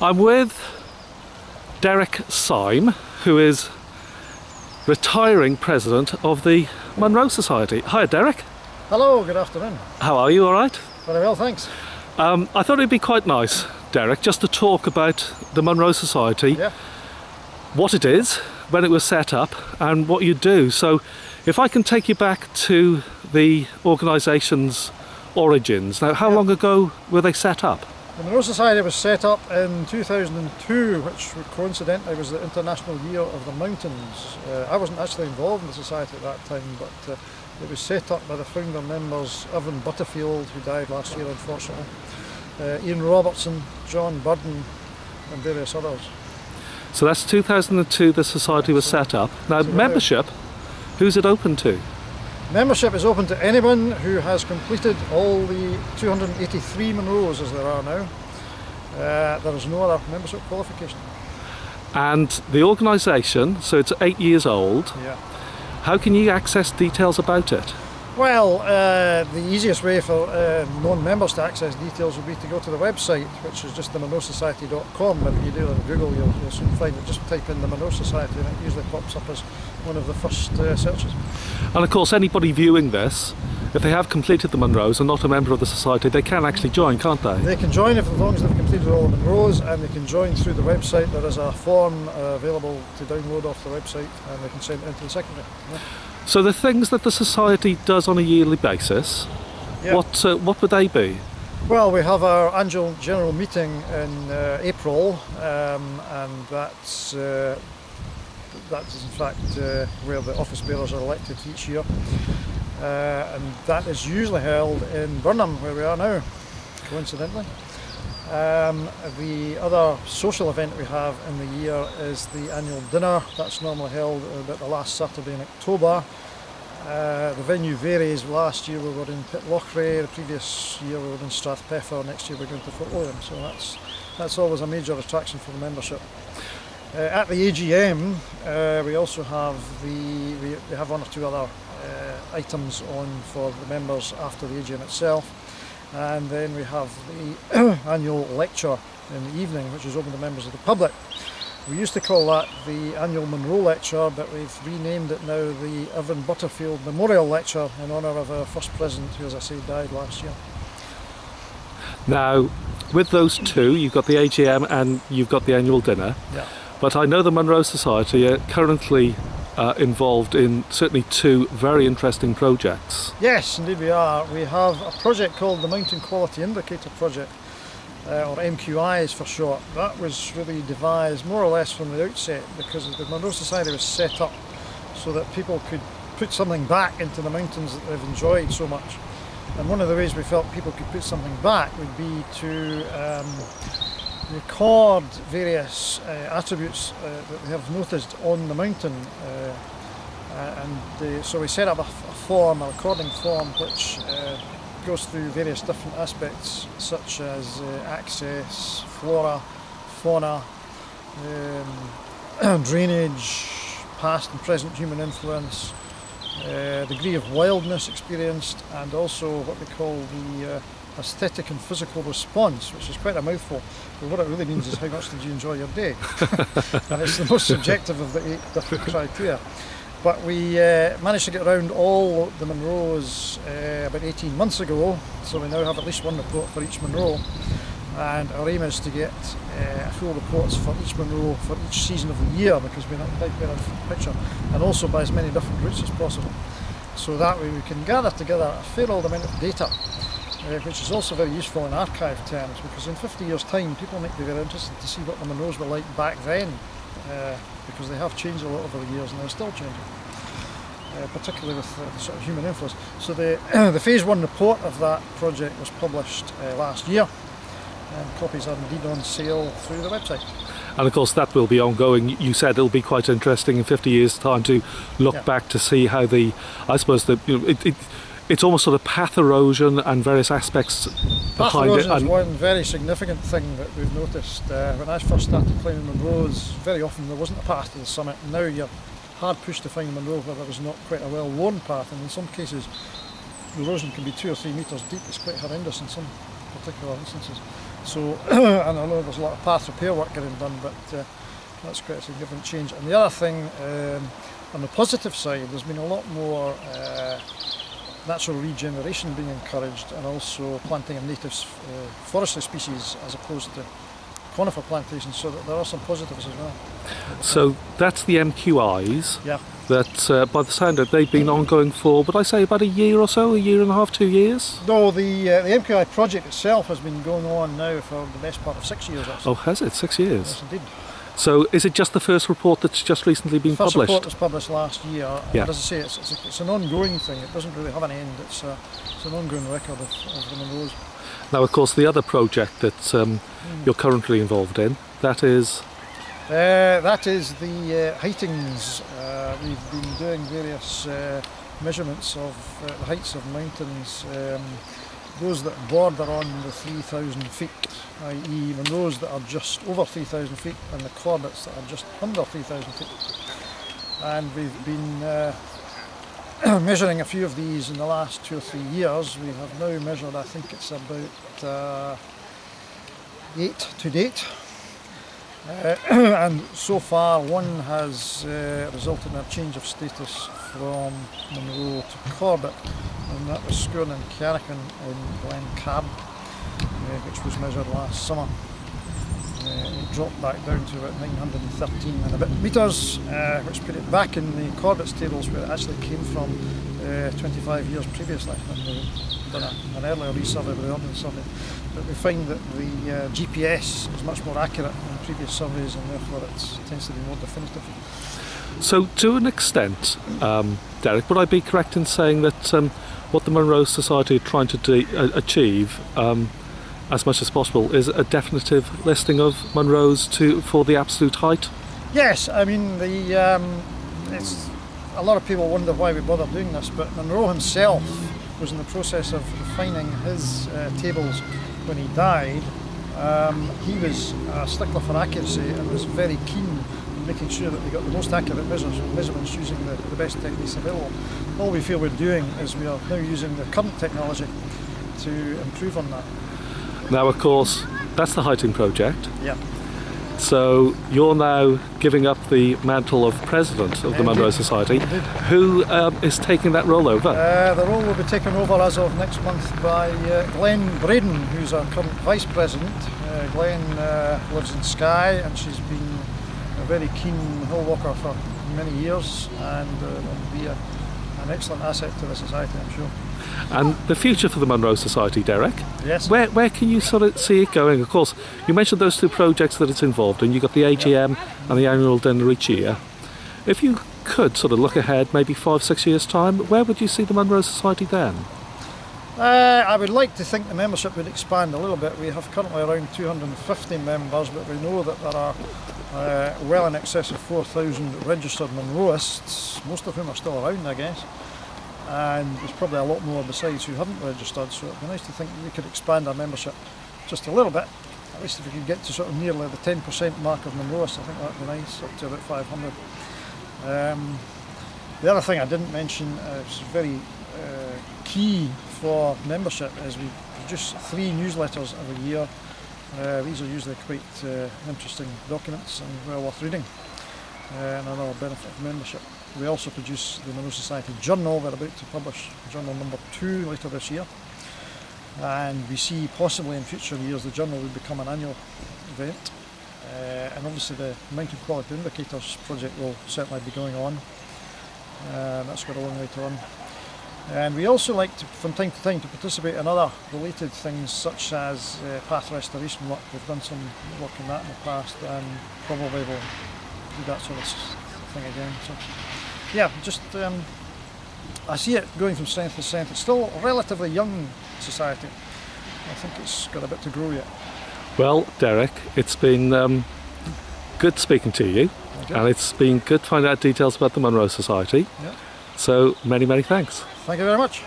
I'm with Derek Sime, who is retiring president of the Munro Society. Hi, Derek. Hello, good afternoon. How are you? All right? Very well, thanks. I thought it'd be quite nice, Derek, just to talk about the Munro Society, Yeah. what it is, when it was set up, and what you do. So, if I can take you back to the organisation's origins. Now, how long ago were they set up? The Munro Society was set up in 2002, which coincidentally was the International Year of the Mountains. I wasn't actually involved in the society at that time, but it was set up by the founder members, Irvin Butterfield, who died last year unfortunately, Ian Robertson, John Myrddyn, and various others. So that's 2002 the society was set up. Now, membership, who's it open to? Membership is open to anyone who has completed all the 283 Munros as there are now. There is no other membership qualification. And the organisation, so it's 8 years old. Yeah. How can you access details about it? Well, the easiest way for non-members to access details would be to go to the website, which is just the myrddyn.com. But if you do it on Google, you'll soon find it. Just type in the Munro Society and it usually pops up as one of the first searches. And of course, anybody viewing this, if they have completed the Munros and not a member of the society, they can actually join, can't they? They can join as long as they've completed all the Munros, and they can join through the website. There is a form available to download off the website, and they can send it into the secondary. Yeah. So the things that the society does on a yearly basis, Yeah. what would they be? Well, we have our annual general meeting in April, and that's in fact where the office bearers are elected each year, and that is usually held in Burnham, where we are now, coincidentally. The other social event we have in the year is the annual dinner. That's normally held about the last Saturday in October. The venue varies. Last year we were in Pitlochry, the previous year we were in Strathpeffer, next year we're going to Fort William, so that's always a major attraction for the membership. At the AGM we also have we have one or two other items on for the members after the AGM itself. And then we have the annual lecture in the evening, which is open to members of the public. We used to call that the annual Munro lecture, but we've renamed it now the Irvin Butterfield Memorial Lecture in honour of our first president, who, as I say, died last year. Now, with those two, you've got the AGM and you've got the annual dinner. Yeah. But I know the Munro Society are currently involved in certainly two very interesting projects. Yes, indeed we are. We have a project called the Mountain Quality Indicator Project, or MQIs for short. That was really devised more or less from the outset because the Munro Society was set up so that people could put something back into the mountains that they've enjoyed so much. And one of the ways we felt people could put something back would be to record various attributes that they have noticed on the mountain, so we set up a form, a recording form, which goes through various different aspects such as access, flora, fauna, drainage, past and present human influence, degree of wildness experienced, and also what we call the aesthetic and physical response, which is quite a mouthful, but what it really means is how much did you enjoy your day. And it's the most subjective of the 8 different criteria. But we managed to get around all the Munros about 18 months ago, so we now have at least one report for each Munro, and our aim is to get full reports for each Munro for each season of the year, because we're not quite getting a picture, and also by as many different routes as possible. So that way we can gather together a fair old amount of data, which is also very useful in archive terms, because in 50 years' time people might be very interested to see what the Munros were like back then, because they have changed a lot over the years and they're still changing, particularly with the sort of human influence. So the Phase 1 report of that project was published last year, and copies are indeed on sale through the website. And of course that will be ongoing. You said it'll be quite interesting in 50 years' time to look back to see how I suppose it's almost sort of path erosion and various aspects behind it. Path erosion is one very significant thing that we've noticed. When I first started climbing Munros, very often there wasn't a path to the summit. Now you're hard pushed to find a Munro where there was not quite a well-worn path, and in some cases erosion can be 2 or 3 metres deep. It's quite horrendous in some particular instances. So, and I know there's a lot of path repair work getting done, but that's quite a significant change. And the other thing, on the positive side, there's been a lot more natural regeneration being encouraged, and also planting of native forestry species as opposed to conifer plantations, so that there are some positives as well. So that's the MQIs. Yeah. That, by the sound of it, they've been ongoing for, would I say, about a year or so, a year and a half, 2 years? No, the MQI project itself has been going on now for the best part of 6 years. Actually. Oh, has it? 6 years? Yes, indeed. So is it just the first report that's just recently been First published? report was published last year. Yeah. And as I say, it's an ongoing thing. It doesn't really have an end. It's an ongoing record of the Munros. Now, of course, the other project that you're currently involved in, that is? That is the heightings. We've been doing various measurements of the heights of mountains, those that border on the 3,000 feet, i.e. Munros that are just over 3,000 feet, and the Corbetts that are just under 3,000 feet. And we've been measuring a few of these in the last 2 or 3 years. We have now measured, I think it's about 8 to date. And so far one has resulted in a change of status from Munro to Corbett, and that was Scourn and Carrican in Glen Cab, which was measured last summer. It dropped back down to about 913 and a bit metres, which put it back in the Corbett's tables where it actually came from 25 years previously, when we've done an earlier resurvey with the Ordnance Survey. But we find that the GPS is much more accurate than previous surveys, and therefore it tends to be more definitive. So to an extent, Derek, would I be correct in saying that what the Munro Society are trying to achieve, as much as possible, is a definitive listing of Munros for the absolute height? Yes, I mean, it's a lot of people wonder why we bother doing this, but Munro himself was in the process of refining his tables when he died. He was a stickler for accuracy and was very keen on making sure that we got the most accurate measurements using the best techniques available. All we feel we're doing is we are now using the current technology to improve on that. Now, of course, that's the heighting project. Yeah. So you're now giving up the mantle of president of the Munro Society. Indeed. Who is taking that role over? The role will be taken over as of next month by Glen Braden, who's our current vice president. Glen lives in Skye, and she's been a very keen hill walker for many years, and will be an excellent asset to the society, I'm sure. And the future for the Munro Society, Derek? Yes. Where can you sort of see it going? Of course, you mentioned those 2 projects that it's involved in. You've got the AGM and the annual dinner each year. If you could sort of look ahead, maybe 5-6 years' time, where would you see the Munro Society then? I would like to think the membership would expand a little bit. We have currently around 250 members, but we know that there are well in excess of 4,000 registered Munroists, most of whom are still around, I guess. And there's probably a lot more besides who haven't registered, so it'd be nice to think that we could expand our membership just a little bit. At least if we could get to sort of nearly the 10% mark of Munroists, I think that'd be nice, up to about 500. The other thing I didn't mention, is very key for membership, is we produce 3 newsletters every year. These are usually quite interesting documents and well worth reading, and another benefit of membership. We also produce the Munro Society Journal. We're about to publish journal number 2 later this year, and we see possibly in future years the journal will become an annual event, and obviously the Mountain Quality Indicators project will certainly be going on. That's got a long way to run. And we also like to, from time to time, to participate in other related things such as path restoration work. We've done some work on that in the past, and probably will do that sort of thing again. So, yeah, just I see it going from strength to strength. It's still a relatively young society. I think it's got a bit to grow yet. Well, Derek, it's been good speaking to you, and it's been good finding out details about the Munro Society. Yeah. So many, many thanks. Thank you very much.